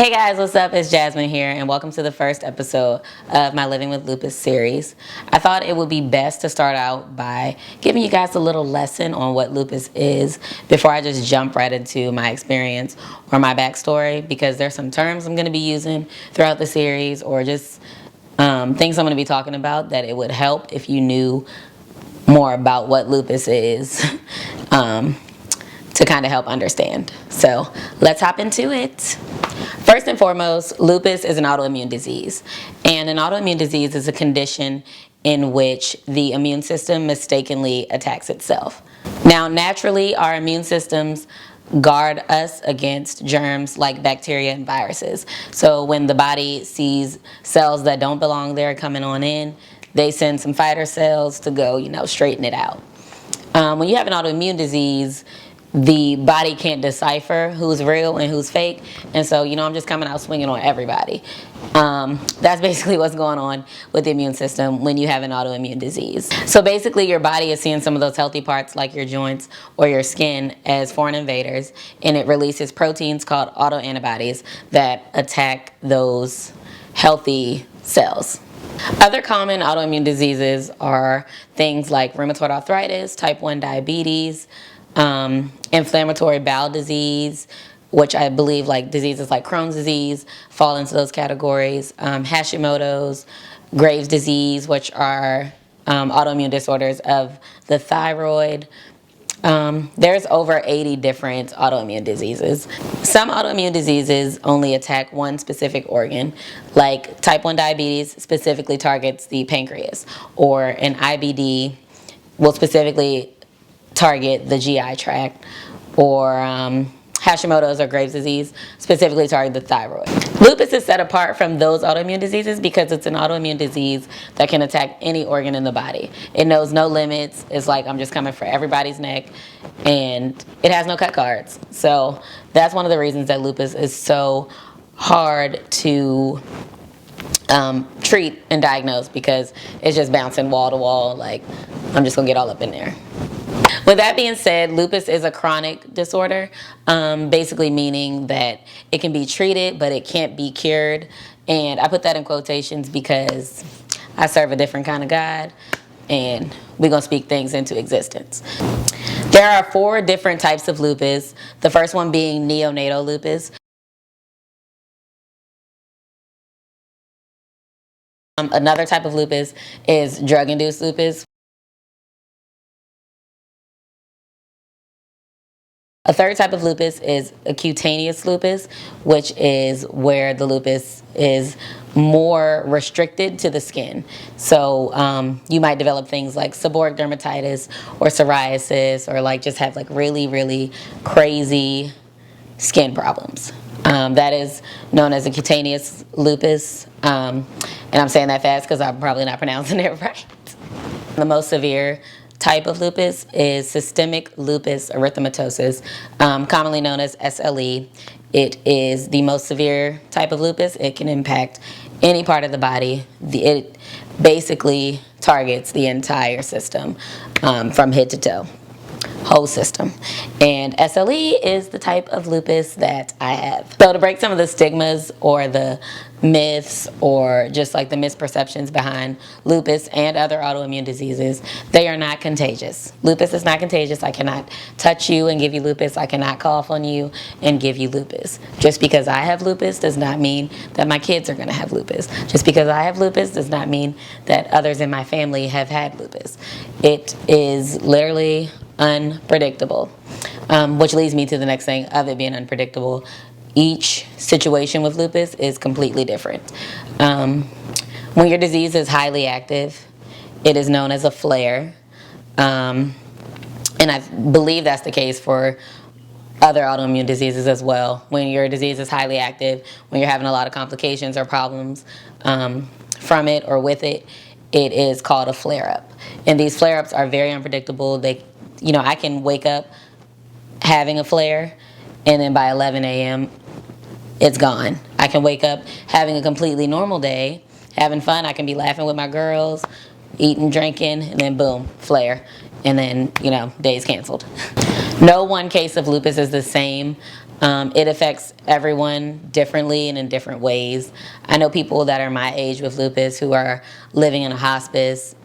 Hey guys, what's up? It's Jazmine here, and welcome to the first episode of my Living with Lupus series. I thought it would be best to start out by giving you guys a little lesson on what lupus is before I just jump right into my experience or my backstory, because there's some terms I'm going to be using throughout the series or just things I'm going to be talking about that it would help if you knew more about what lupus is. To kind of help understand. So let's hop into it. First and foremost, lupus is an autoimmune disease. And an autoimmune disease is a condition in which the immune system mistakenly attacks itself. Now, naturally, our immune systems guard us against germs like bacteria and viruses. So when the body sees cells that don't belong there coming on in, they send some fighter cells to go, straighten it out. When you have an autoimmune disease, the body can't decipher who's real and who's fake, and so I'm just coming out swinging on everybody. That's basically what's going on with the immune system when you have an autoimmune disease. So basically your body is seeing some of those healthy parts like your joints or your skin as foreign invaders, and it releases proteins called autoantibodies that attack those healthy cells. Other common autoimmune diseases are things like rheumatoid arthritis, type 1 diabetes, inflammatory bowel disease, which I believe like diseases like Crohn's disease fall into those categories, Hashimoto's, Graves' disease, which are autoimmune disorders of the thyroid. There's over 80 different autoimmune diseases. Some autoimmune diseases only attack one specific organ, like type 1 diabetes specifically targets the pancreas, or an IBD will specifically target the GI tract, or Hashimoto's or Graves' disease specifically target the thyroid. Lupus is set apart from those autoimmune diseases because it's an autoimmune disease that can attack any organ in the body. It knows no limits. It's like I'm just coming for everybody's neck, and it has no cut cards. So that's one of the reasons that lupus is so hard to treat and diagnose, because it's just bouncing wall to wall. Like, I'm just gonna get all up in there. With that being said, lupus is a chronic disorder, basically meaning that it can be treated, but it can't be cured. And I put that in quotations because I serve a different kind of God, and we're going to speak things into existence. There are 4 different types of lupus, the first one being neonatal lupus. Another type of lupus is drug-induced lupus. A third type of lupus is a cutaneous lupus, which is where the lupus is more restricted to the skin. So you might develop things like seborrheic dermatitis or psoriasis, or like just have like really, really crazy skin problems. That is known as a cutaneous lupus. And I'm saying that fast because I'm probably not pronouncing it right. The most severe type of lupus is systemic lupus erythematosus, commonly known as SLE. It is the most severe type of lupus. It can impact any part of the body. It basically targets the entire system, from head to toe, whole system. And SLE is the type of lupus that I have. So to break some of the stigmas or the myths or just like the misperceptions behind lupus and other autoimmune diseases, they are not contagious. Lupus is not contagious. I cannot touch you and give you lupus. I cannot cough on you and give you lupus. Just because I have lupus does not mean that my kids are going to have lupus. Just because I have lupus does not mean that others in my family have had lupus. It is literally unpredictable, which leads me to the next thing of it being unpredictable. Each situation with lupus is completely different. When your disease is highly active, it is known as a flare, and I believe that's the case for other autoimmune diseases as well. When your disease is highly active, when you're having a lot of complications or problems from it or with it, it is called a flare-up. And these flare-ups are very unpredictable. I can wake up having a flare, and then by 11 a.m., it's gone. I can wake up having a completely normal day, having fun. I can be laughing with my girls, eating, drinking, and then boom, flare. And then, day's canceled. No one case of lupus is the same. It affects everyone differently and in different ways. I know people that are my age with lupus who are living in a hospice,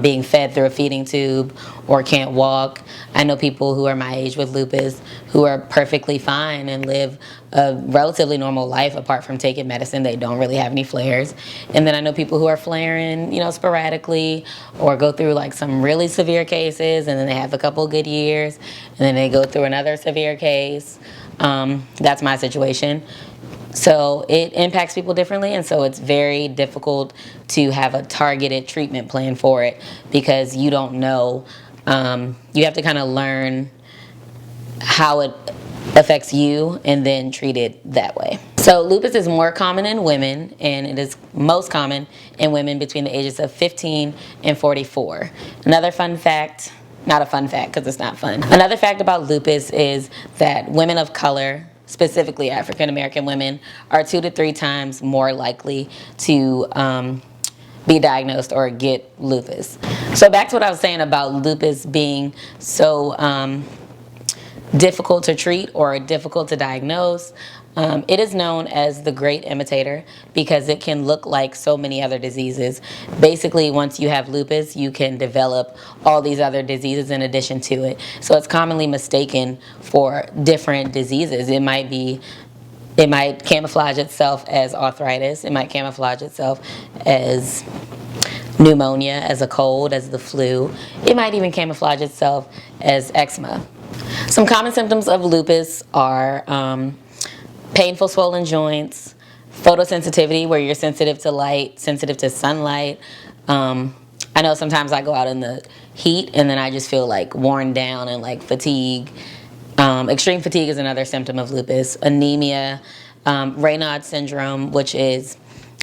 being fed through a feeding tube or can't walk. I know people who are my age with lupus who are perfectly fine and live a relatively normal life apart from taking medicine. They don't really have any flares. And then I know people who are flaring, sporadically, or go through like some really severe cases and then they have a couple good years and then they go through another severe case. That's my situation. So it impacts people differently, and so it's very difficult to have a targeted treatment plan for it because you don't know. You have to kind of learn how it affects you and then treat it that way. So lupus is more common in women, and it is most common in women between the ages of 15 and 44. Another fun fact, not a fun fact because it's not fun. Another fact about lupus is that women of color, specifically African American women, are 2 to 3 times more likely to be diagnosed or get lupus. So back to what I was saying about lupus being so difficult to treat or difficult to diagnose. It is known as the great imitator because it can look like so many other diseases. Basically, once you have lupus, you can develop all these other diseases in addition to it. So it's commonly mistaken for different diseases. It might camouflage itself as arthritis. It might camouflage itself as pneumonia, as a cold, as the flu. It might even camouflage itself as eczema. Some common symptoms of lupus are painful swollen joints, photosensitivity where you're sensitive to light, sensitive to sunlight. I know sometimes I go out in the heat and then I just feel like worn down and like fatigue. Extreme fatigue is another symptom of lupus. Anemia, Raynaud's syndrome, which is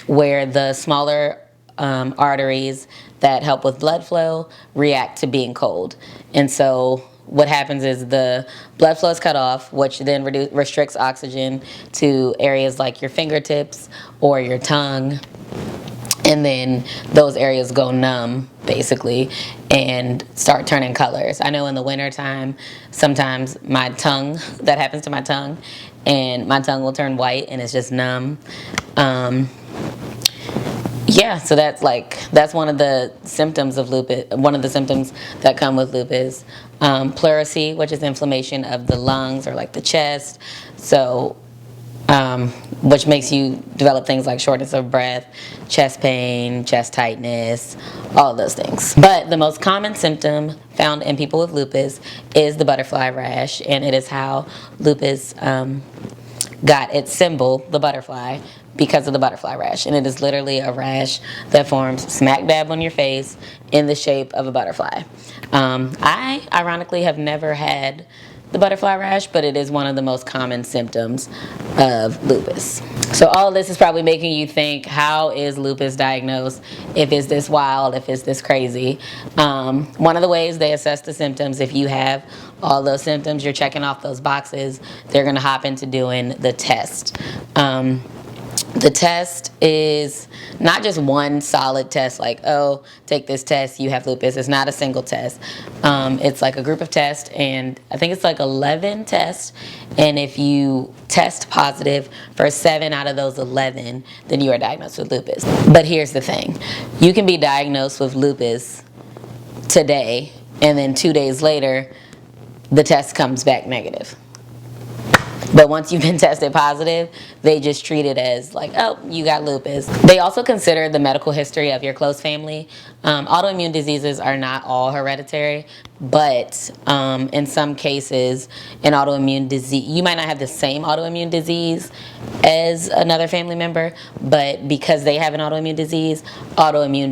where the smaller arteries that help with blood flow react to being cold. And so what happens is the blood flow is cut off, which then restricts oxygen to areas like your fingertips or your tongue. And then those areas go numb, basically, and start turning colors. I know in the wintertime, sometimes that happens to my tongue, and my tongue will turn white and it's just numb. Yeah, so that's one of the symptoms of lupus, one of the symptoms that come with lupus. Pleurisy, which is inflammation of the lungs or like the chest, which makes you develop things like shortness of breath, chest pain, chest tightness, all of those things. But the most common symptom found in people with lupus is the butterfly rash, and it is how lupus got its symbol, the butterfly, because of the butterfly rash. And it is literally a rash that forms smack dab on your face in the shape of a butterfly. I, ironically, have never had the butterfly rash, but it is one of the most common symptoms of lupus. So all of this is probably making you think, how is lupus diagnosed? If it's this wild, if it's this crazy. One of the ways they assess the symptoms, if you have all those symptoms, you're checking off those boxes, they're gonna hop into doing the test. The test is not just one solid test, like, oh, take this test, you have lupus. It's not a single test. It's like a group of tests, and I think it's like 11 tests. And if you test positive for 7 out of those 11, then you are diagnosed with lupus. But here's the thing. You can be diagnosed with lupus today, and then 2 days later, the test comes back negative. But once you've been tested positive, they just treat it as like, oh, you got lupus. They also consider the medical history of your close family. Autoimmune diseases are not all hereditary, but in some cases, an autoimmune disease, you might not have the same autoimmune disease as another family member, but because they have an autoimmune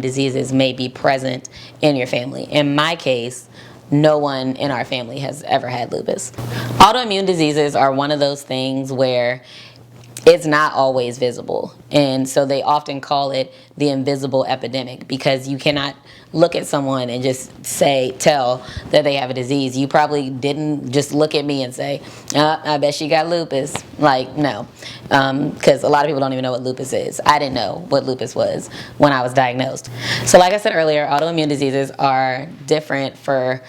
diseases may be present in your family. In my case, no one in our family has ever had lupus. Autoimmune diseases are one of those things where it's not always visible. And so they often call it the invisible epidemic because you cannot look at someone and just tell that they have a disease. You probably didn't just look at me and say, I bet she got lupus. Like, no. Because a lot of people don't even know what lupus is. I didn't know what lupus was when I was diagnosed. So like I said earlier, autoimmune diseases are different for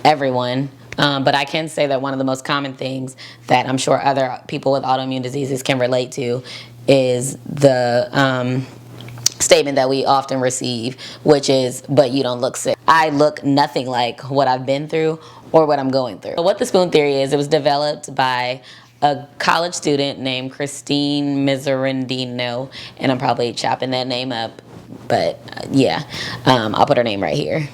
everyone. But I can say that one of the most common things that I'm sure other people with autoimmune diseases can relate to is the statement that we often receive, which is, but you don't look sick. I look nothing like what I've been through or what I'm going through. So what the spoon theory is, it was developed by a college student named Christine Miserandino, and I'm probably chopping that name up, but yeah, I'll put her name right here.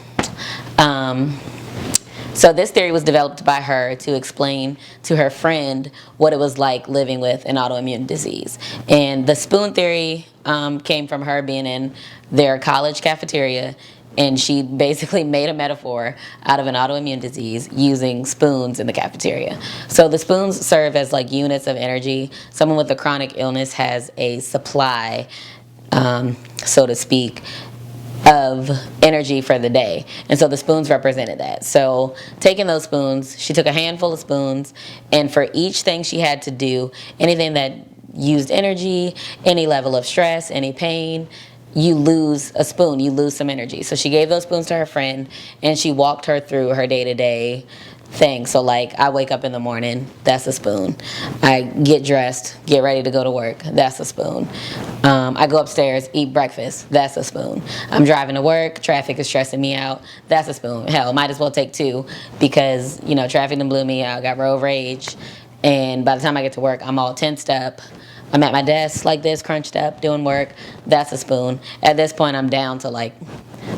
So this theory was developed by her to explain to her friend what it was like living with an autoimmune disease. And the spoon theory came from her being in their college cafeteria, and she basically made a metaphor out of an autoimmune disease using spoons in the cafeteria. So the spoons serve as like units of energy. Someone with a chronic illness has a supply, so to speak, of energy for the day. And so the spoons represented that. So taking those spoons, she took a handful of spoons, and for each thing she had to do, anything that used energy, any level of stress, any pain, you lose a spoon, you lose some energy. So she gave those spoons to her friend, and she walked her through her day-to-day thing. So like, I wake up in the morning, that's a spoon. I get dressed, get ready to go to work, that's a spoon. I go upstairs, eat breakfast, that's a spoon. I'm driving to work, traffic is stressing me out, that's a spoon. Hell, might as well take two, because you know, traffic done blew me out, got road rage, and by the time I get to work, I'm all tensed up. I'm at my desk like this, crunched up, doing work, that's a spoon. At this point, I'm down to like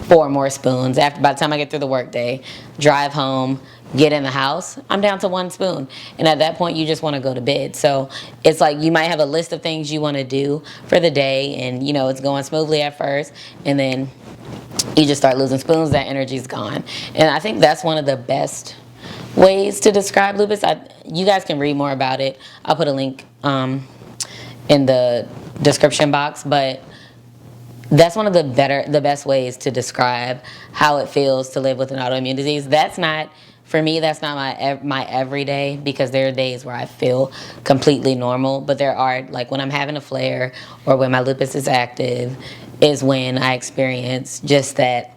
4 more spoons. By the time I get through the work day, drive home, get in the house, I'm down to 1 spoon. And at that point, you just want to go to bed. So it's like you might have a list of things you want to do for the day, and you know, it's going smoothly at first, and then you just start losing spoons, that energy's gone. And I think that's one of the best ways to describe lupus. You guys can read more about it. I'll put a link in the description box, but that's one of the best ways to describe how it feels to live with an autoimmune disease. That's not, for me, that's not my everyday, because there are days where I feel completely normal, but there are, like when I'm having a flare or when my lupus is active, is when I experience just that.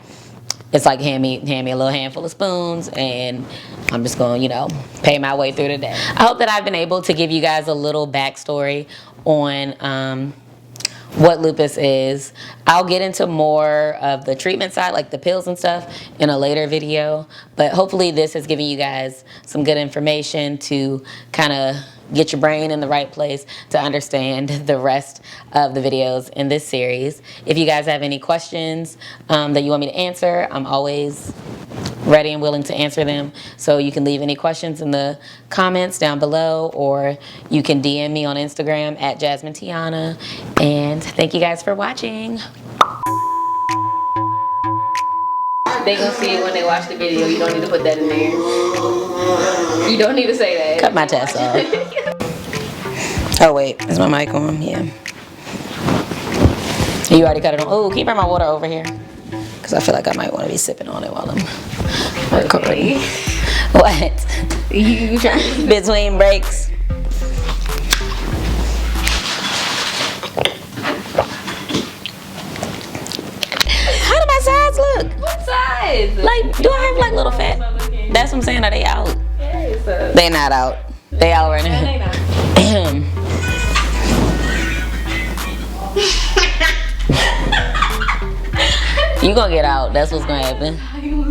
It's like hand me a little handful of spoons, and I'm just going, you know, pay my way through the day. I hope that I've been able to give you guys a little backstory on what lupus is. I'll get into more of the treatment side, like the pills and stuff, in a later video, but hopefully this has given you guys some good information to kind of get your brain in the right place to understand the rest of the videos in this series. If you guys have any questions that you want me to answer, I'm always ready and willing to answer them. So you can leave any questions in the comments down below, or you can DM me on Instagram at Jazmine Tiana. And thank you guys for watching. They gonna see it when they watch the video. You don't need to put that in there. You don't need to say that. Cut my test off. Oh wait, is my mic on? Yeah. You already cut it on. Oh, can you bring my water over here? Because I feel like I might want to be sipping on it while I'm recording. What? You trying between breaks? How do my sides look? What sides? Like, do I have like little fat? That's what I'm saying. Are they out? Yeah, they not out. They out right now. Damn. You gonna get out. That's what's gonna happen.